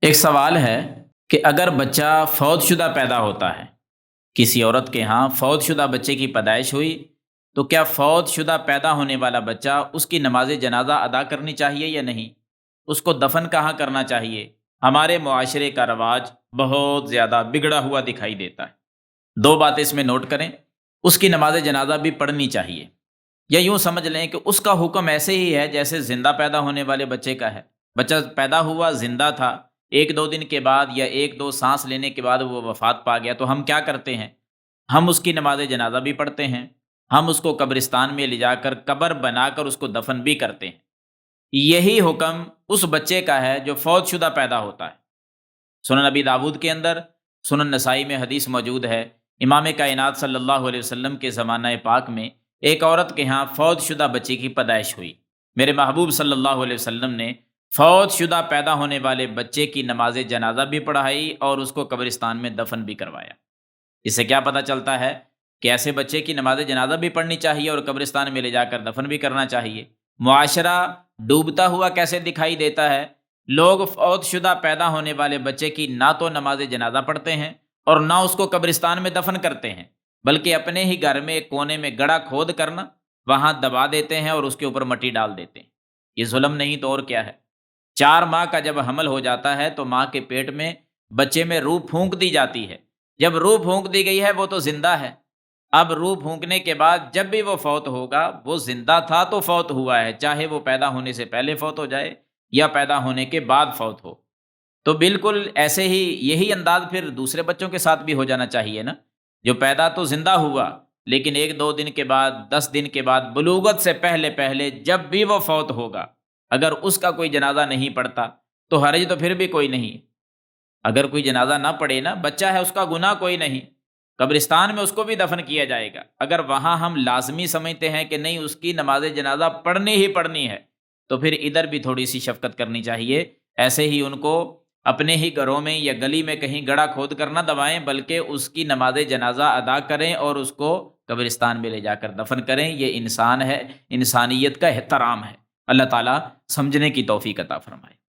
ایک سوال ہے کہ اگر بچہ فوت شدہ پیدا ہوتا ہے، کسی عورت کے ہاں فوت شدہ بچے کی پیدائش ہوئی، تو کیا فوت شدہ پیدا ہونے والا بچہ اس کی نماز جنازہ ادا کرنی چاہیے یا نہیں؟ اس کو دفن کہاں کرنا چاہیے؟ ہمارے معاشرے کا رواج بہت زیادہ بگڑا ہوا دکھائی دیتا ہے۔ دو باتیں اس میں نوٹ کریں، اس کی نماز جنازہ بھی پڑھنی چاہیے، یا یوں سمجھ لیں کہ اس کا حکم ایسے ہی ہے جیسے زندہ پیدا ہونے والے بچے کا ہے۔ بچہ پیدا ہوا، زندہ تھا، ایک دو دن کے بعد یا ایک دو سانس لینے کے بعد وہ وفات پا گیا، تو ہم کیا کرتے ہیں؟ ہم اس کی نماز جنازہ بھی پڑھتے ہیں، ہم اس کو قبرستان میں لے جا کر قبر بنا کر اس کو دفن بھی کرتے ہیں۔ یہی حکم اس بچے کا ہے جو فوت شدہ پیدا ہوتا ہے۔ سنن نبی داود کے اندر، سنن نسائی میں حدیث موجود ہے، امام کائنات صلی اللہ علیہ وسلم کے زمانہ پاک میں ایک عورت کے ہاں فوت شدہ بچے کی پیدائش ہوئی۔ میرے محبوب صلی اللہ علیہ وسلم نے فوت شدہ پیدا ہونے والے بچے کی نماز جنازہ بھی پڑھائی اور اس کو قبرستان میں دفن بھی کروایا۔ اس سے کیا پتہ چلتا ہے کہ ایسے بچے کی نماز جنازہ بھی پڑھنی چاہیے اور قبرستان میں لے جا کر دفن بھی کرنا چاہیے۔ معاشرہ ڈوبتا ہوا کیسے دکھائی دیتا ہے؟ لوگ فوت شدہ پیدا ہونے والے بچے کی نہ تو نماز جنازہ پڑھتے ہیں اور نہ اس کو قبرستان میں دفن کرتے ہیں، بلکہ اپنے ہی گھر میں ایک کونے میں گڑھا کھود کرنا، وہاں دبا دیتے ہیں اور اس کے اوپر مٹی ڈال دیتے ہیں۔ یہ ظلم نہیں تو اور کیا ہے؟ 4 ماہ کا جب حمل ہو جاتا ہے تو ماں کے پیٹ میں بچے میں روح پھونک دی جاتی ہے۔ جب روح پھونک دی گئی ہے وہ تو زندہ ہے۔ اب روح پھونکنے کے بعد جب بھی وہ فوت ہوگا، وہ زندہ تھا تو فوت ہوا ہے، چاہے وہ پیدا ہونے سے پہلے فوت ہو جائے یا پیدا ہونے کے بعد فوت ہو۔ تو بالکل ایسے ہی یہی انداز پھر دوسرے بچوں کے ساتھ بھی ہو جانا چاہیے نا، جو پیدا تو زندہ ہوا لیکن ایک دو دن کے بعد، 10 دن کے بعد، بلوغت سے پہلے پہلے جب بھی وہ فوت ہوگا، اگر اس کا کوئی جنازہ نہیں پڑتا تو حرج تو پھر بھی کوئی نہیں۔ اگر کوئی جنازہ نہ پڑے نا، بچہ ہے، اس کا گناہ کوئی نہیں، قبرستان میں اس کو بھی دفن کیا جائے گا۔ اگر وہاں ہم لازمی سمجھتے ہیں کہ نہیں اس کی نماز جنازہ پڑھنی ہی پڑھنی ہے، تو پھر ادھر بھی تھوڑی سی شفقت کرنی چاہیے۔ ایسے ہی ان کو اپنے ہی گھروں میں یا گلی میں کہیں گڑھا کھود کر نہ دبائیں، بلکہ اس کی نماز جنازہ ادا کریں اور اس کو قبرستان میں لے جا کر دفن کریں۔ یہ انسان ہے، انسانیت کا احترام ہے۔ اللہ تعالیٰ سمجھنے کی توفیق عطا فرمائے۔